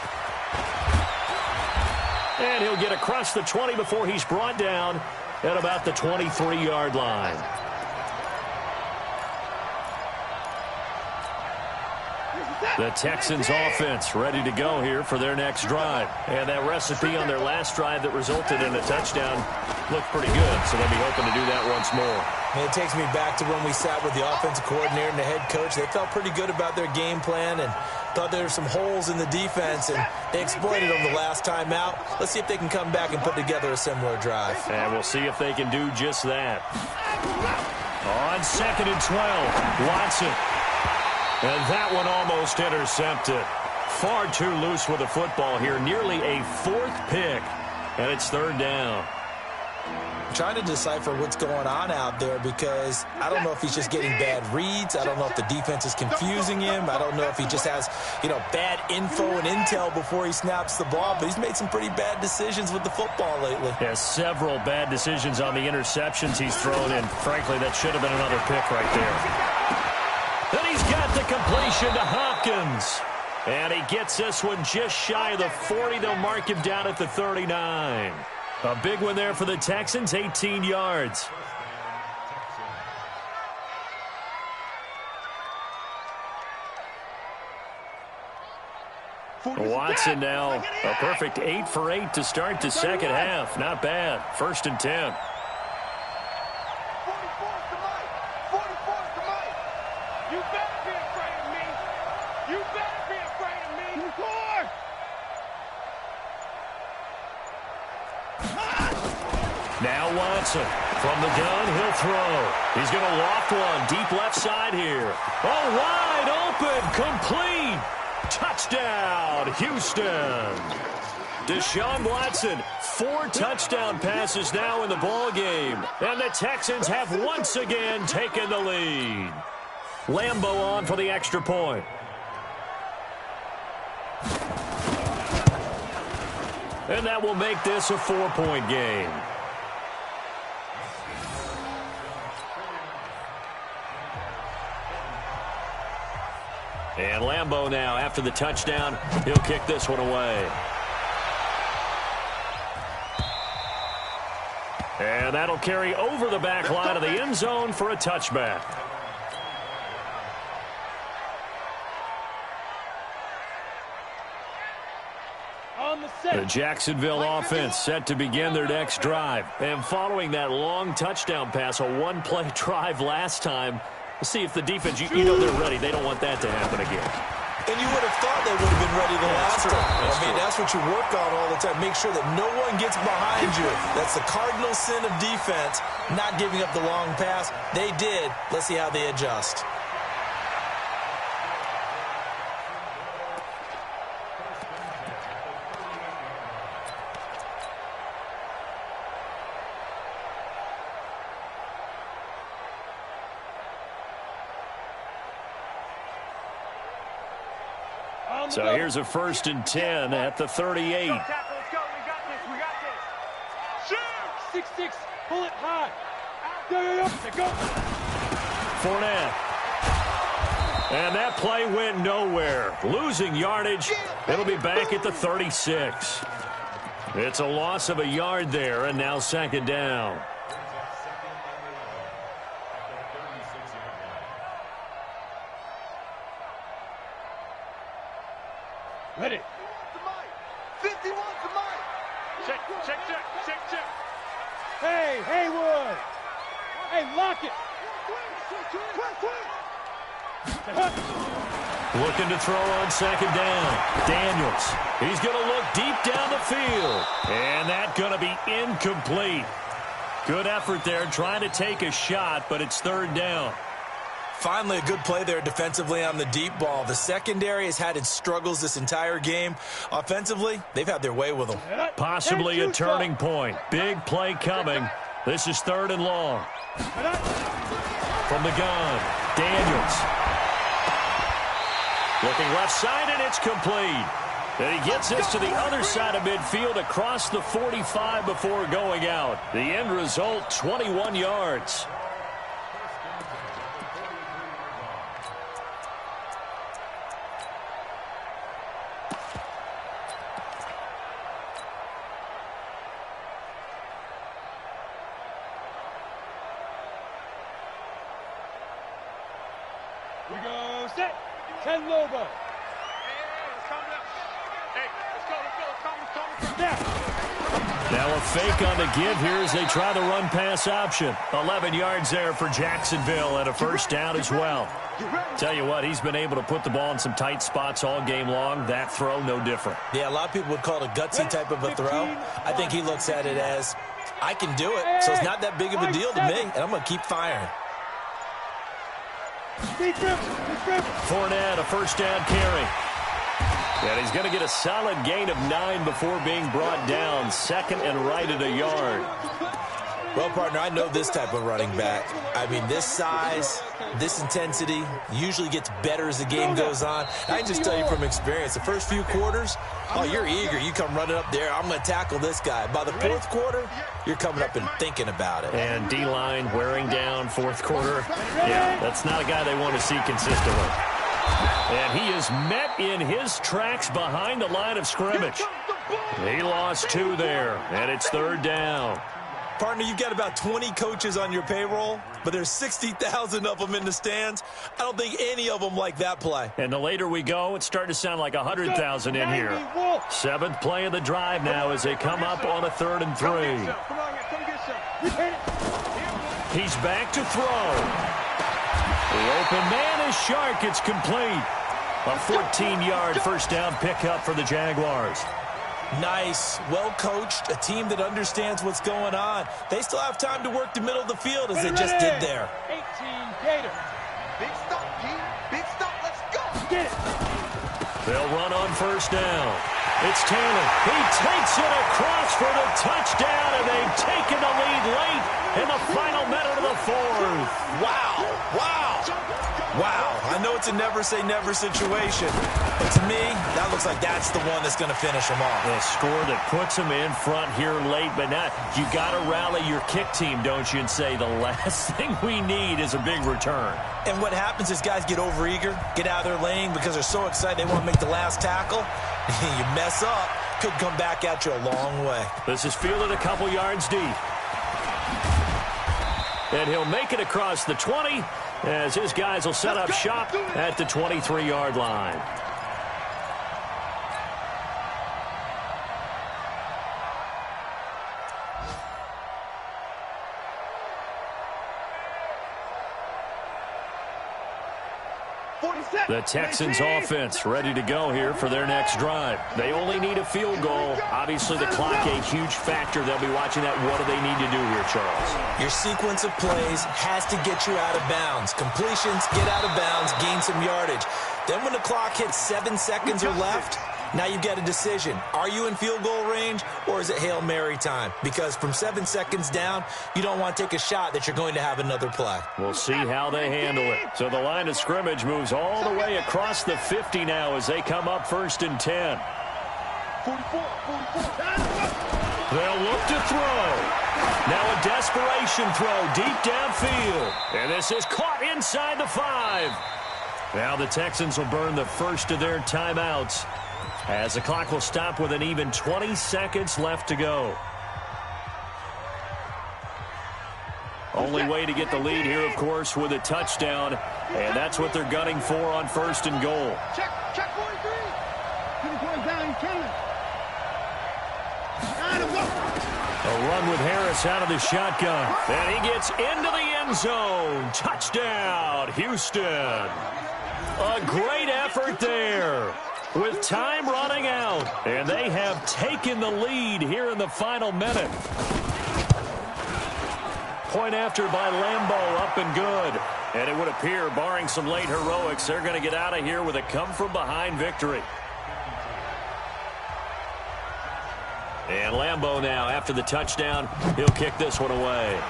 And he'll get across the 20 before he's brought down at about the 23-yard line. The Texans offense ready to go here for their next drive. And that recipe on their last drive that resulted in a touchdown looked pretty good, so they'll be hoping to do that once more. And it takes me back to when we sat with the offensive coordinator and the head coach. They felt pretty good about their game plan and thought there were some holes in the defense, and they exploited them the last time out. Let's see if they can come back and put together a similar drive. And we'll see if they can do just that. On 2nd and 12, Watson. And that one almost intercepted. Far too loose with the football here. Nearly a 4th pick. And it's 3rd down. I'm trying to decipher what's going on out there because I don't know if he's just getting bad reads. I don't know if the defense is confusing him. I don't know if he just has, bad info and intel before he snaps the ball. But he's made some pretty bad decisions with the football lately. Yeah, several bad decisions on the interceptions he's thrown in. Frankly, that should have been another pick right there. Then he's got the completion to Hopkins. And he gets this one just shy of the 40. They'll mark him down at the 39. A big one there for the Texans, 18 yards. Watson now, a perfect 8 for 8 to start the second half. Not bad. 1st and 10. Now Watson from the gun, he'll throw. He's going to loft one deep left side here. Oh, wide open, complete. Touchdown, Houston. Deshaun Watson, 4 touchdown passes now in the ball game. And the Texans have once again taken the lead. Lambeau on for the extra point. And that will make this a 4-point game. And Lambeau now, after the touchdown, he'll kick this one away. And that'll carry over the back line of the end zone for a touchback. On the set. The Jacksonville offense set to begin their next drive. And following that long touchdown pass, a one-play drive last time, we'll see if the defense, you know they're ready. They don't want that to happen again. And you would have thought they would have been ready the last time. That's what you work on all the time. Make sure that no one gets behind you. That's the cardinal sin of defense, not giving up the long pass. They did. Let's see how they adjust. So here's a 1st and 10 at the 38. Let's go. We got this. Shoot. 6-6. Pull it high. Go. Fournette. And that play went nowhere. Losing yardage. It'll be back at the 36. It's a loss of a yard there, and now 2nd down. Ready. 51 to Mike. Check. Hey, Haywood. Hey, lock it. Looking to throw on 2nd down. Daniels. He's going to look deep down the field. And that's going to be incomplete. Good effort there trying to take a shot, but it's 3rd down. Finally, a good play there defensively on the deep ball. The secondary has had its struggles this entire game. Offensively, they've had their way with them. Possibly a turning point. Big play coming. This is 3rd and long. From the gun, Daniels. Looking left side, and it's complete. And he gets this to the other side of midfield across the 45 before going out. The end result, 21 yards. We go set. 10 Lobo. Now a fake on the give here as they try the run-pass option. 11 yards there for Jacksonville and a 1st down as well. Tell you what, he's been able to put the ball in some tight spots all game long. That throw, no different. Yeah, a lot of people would call it a gutsy type of a throw. I think he looks at it as, I can do it, so it's not that big of a deal to me, and I'm going to keep firing. Fournette, a 1st down carry. And he's going to get a solid gain of 9 before being brought down. 2nd and right at a yard. Well, partner, I know this type of running back. I mean, this size, this intensity usually gets better as the game goes on. I can just tell you from experience, the first few quarters, oh, you're eager. You come running up there, I'm going to tackle this guy. By the 4th quarter, you're coming up and thinking about it. And D-line wearing down 4th quarter. Yeah, that's not a guy they want to see consistently. And he is met in his tracks behind the line of scrimmage. He lost 2 there, and it's 3rd down. Partner, you've got about 20 coaches on your payroll, but there's 60,000 of them in the stands. I don't think any of them like that play. And the later we go, it's starting to sound like 100,000 in here. 7th play of the drive now as they come up on a 3rd and 3. He's back to throw. The open man is Shark. It's complete. A 14-yard 1st down pickup for the Jaguars. Nice, well-coached, a team that understands what's going on. They still have time to work the middle of the field as they just did there. 18 Gator. Big stop, G. Big stop. Let's go. Get it. They'll run on 1st down. It's Taylor. He takes it across for the touchdown, and they've taken the lead late in the final minute of the 4th. Wow. I know it's a never-say-never situation, but to me, that looks like that's the one that's going to finish them off. A score that puts them in front here late, but now you got to rally your kick team, don't you, and say the last thing we need is a big return. And what happens is guys get overeager, get out of their lane because they're so excited they want to make the last tackle. You mess up, could come back at you a long way. This is fielded a couple yards deep. And he'll make it across the 20 as his guys will set up shop at the 23-yard line. The Texans offense ready to go here for their next drive. They only need a field goal. Obviously, the clock a huge factor. They'll be watching that. What do they need to do here, Charles? Your sequence of plays has to get you out of bounds. Completions, get out of bounds, gain some yardage. Then when the clock hits 7 seconds or left, now you get a decision. Are you in field goal range, or is it Hail Mary time? Because from 7 seconds down, you don't want to take a shot that you're going to have another play. We'll see how they handle it. So the line of scrimmage moves all the way across the 50 now as they come up 1st and 10. 44. They'll look to throw. Now a desperation throw deep downfield. And this is caught inside the 5. Now the Texans will burn the first of their timeouts, as the clock will stop with an even 20 seconds left to go. Only way to get the lead here, of course, with a touchdown. And that's what they're gunning for on 1st and goal. Check 43. He's going down, he's killing. A run with Harris out of the shotgun. And he gets into the end zone. Touchdown, Houston. A great effort there, with time running out, and they have taken the lead here in the final minute. Point after by Lambeau, up and good. And it would appear, barring some late heroics, they're going to get out of here with a come-from-behind victory. And Lambeau now, after the touchdown, he'll kick this one away.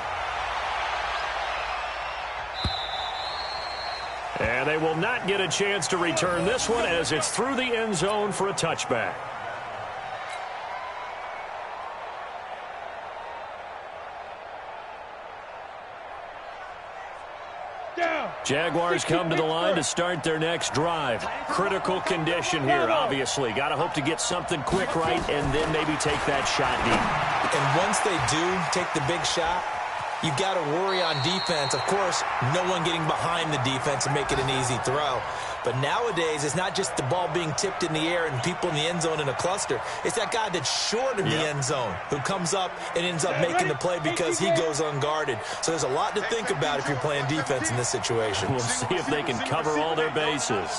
And they will not get a chance to return this one, as it's through the end zone for a touchback. Jaguars come to the line to start their next drive. Critical condition here, obviously. Got to hope to get something quick right and then maybe take that shot deep. And once they do take the big shot, you've got to worry on defense. Of course, no one getting behind the defense and make it an easy throw. But nowadays, it's not just the ball being tipped in the air and people in the end zone in a cluster. It's that guy that's short of the end zone who comes up and ends up making the play because he goes unguarded. So there's a lot to think about if you're playing defense in this situation. We'll see if they can cover all their bases.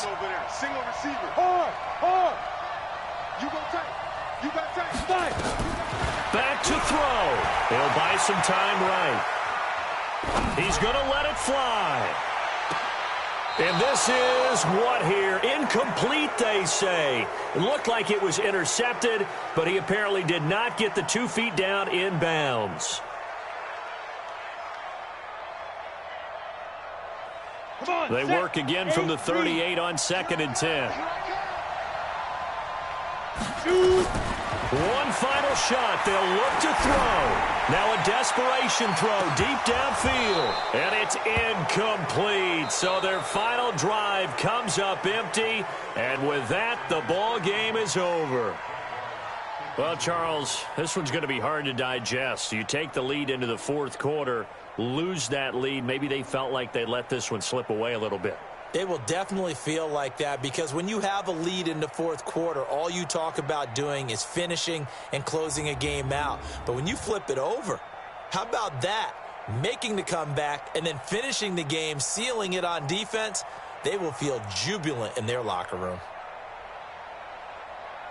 Single receiver. Hard. You go tight. You got tight. Back to throw. He'll buy some time right. He's going to let it fly. And this is what here? Incomplete, they say. It looked like it was intercepted, but he apparently did not get the 2 feet down in bounds. They work again from the 38 on 2nd and 10. One final shot. They'll look to throw. Now a desperation throw deep downfield. And it's incomplete. So their final drive comes up empty. And with that, the ball game is over. Well, Charles, this one's going to be hard to digest. You take the lead into the 4th quarter, lose that lead. Maybe they felt like they let this one slip away a little bit. It will definitely feel like that, because when you have a lead in the 4th quarter, all you talk about doing is finishing and closing a game out. But when you flip it over, how about that? Making the comeback and then finishing the game, sealing it on defense, they will feel jubilant in their locker room.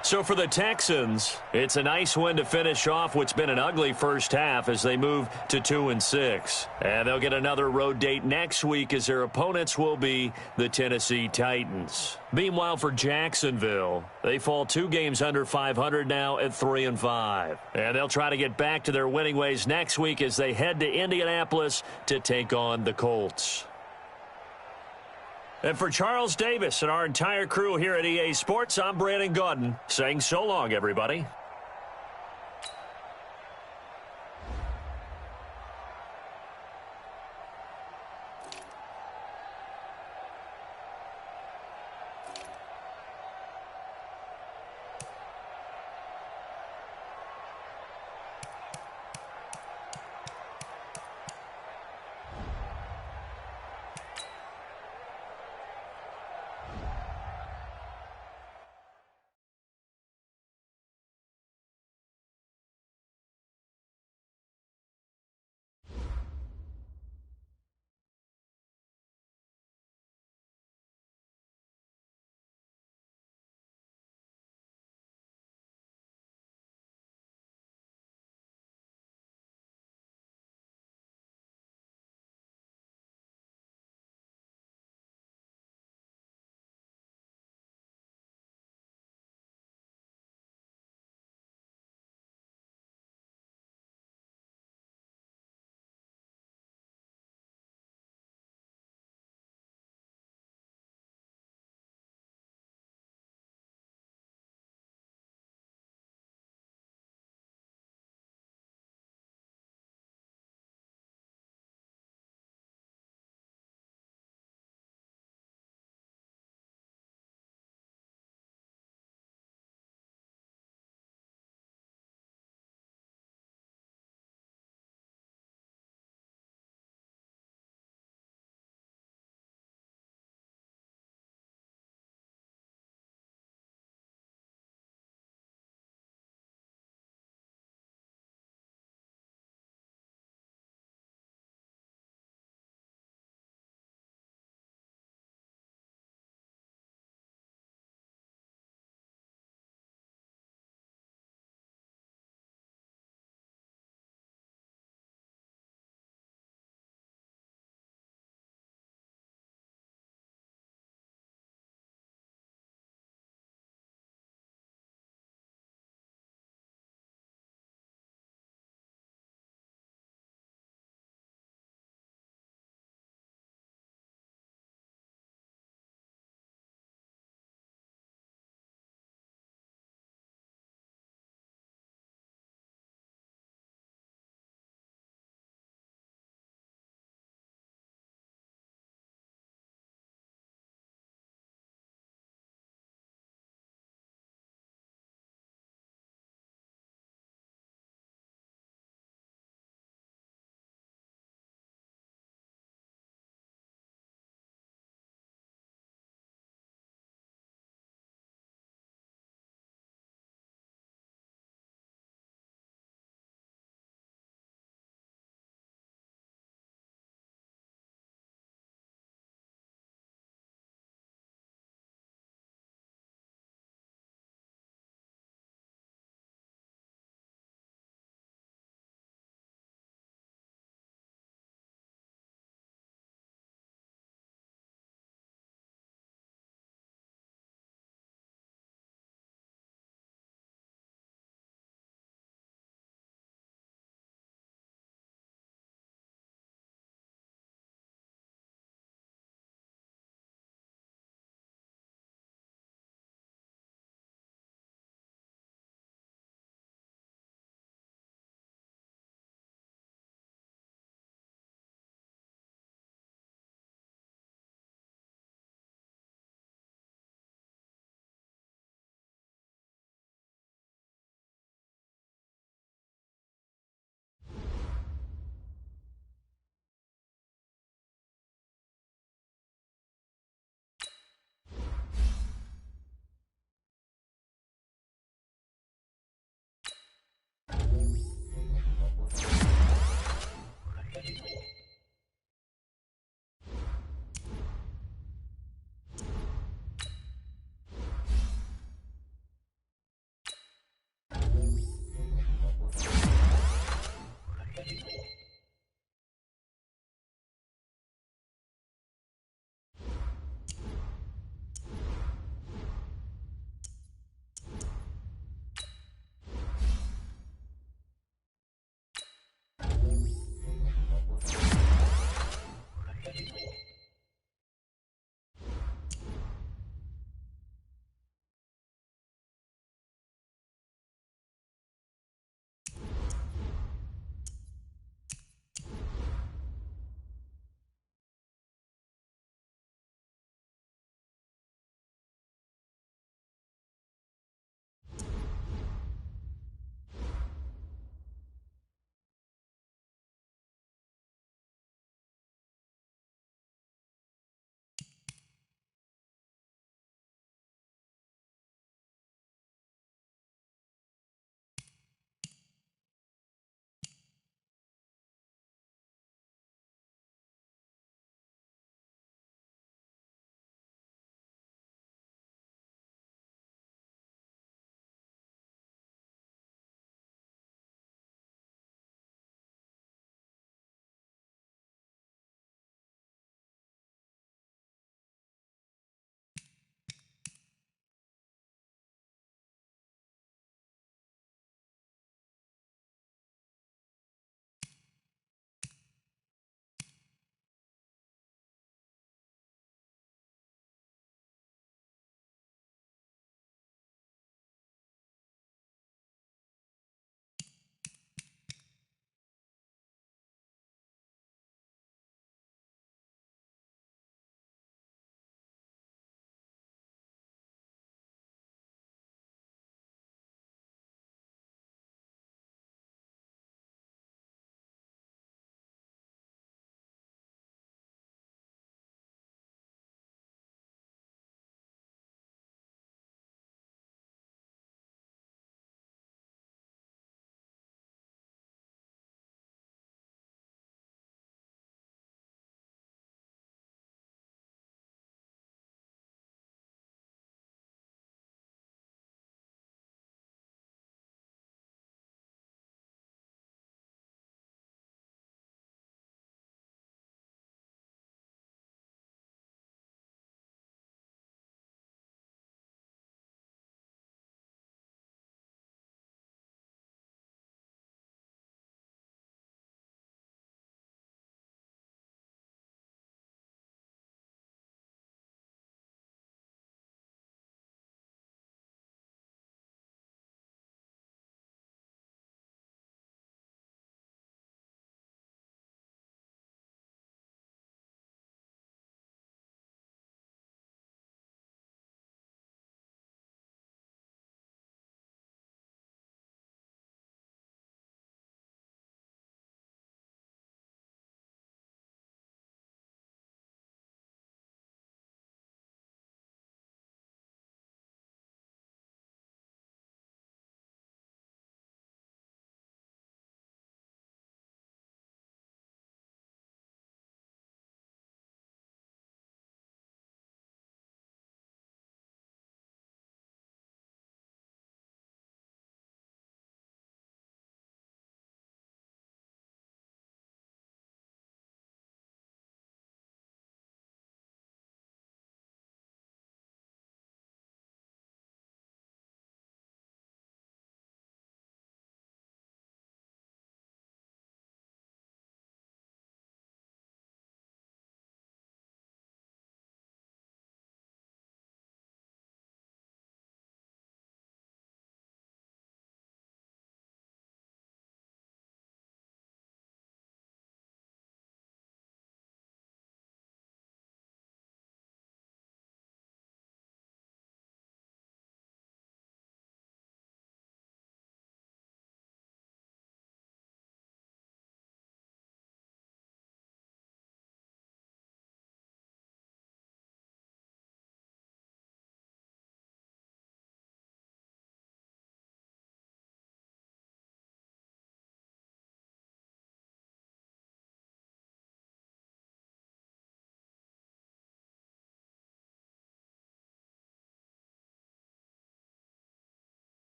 So for the Texans, it's a nice win to finish off what's been an ugly first half as they move to 2-6. And they'll get another road date next week as their opponents will be the Tennessee Titans. Meanwhile, for Jacksonville, they fall 2 games under 500 now at 3-5. And they'll try to get back to their winning ways next week as they head to Indianapolis to take on the Colts. And for Charles Davis and our entire crew here at EA Sports, I'm Brandon Gaudin saying so long, everybody.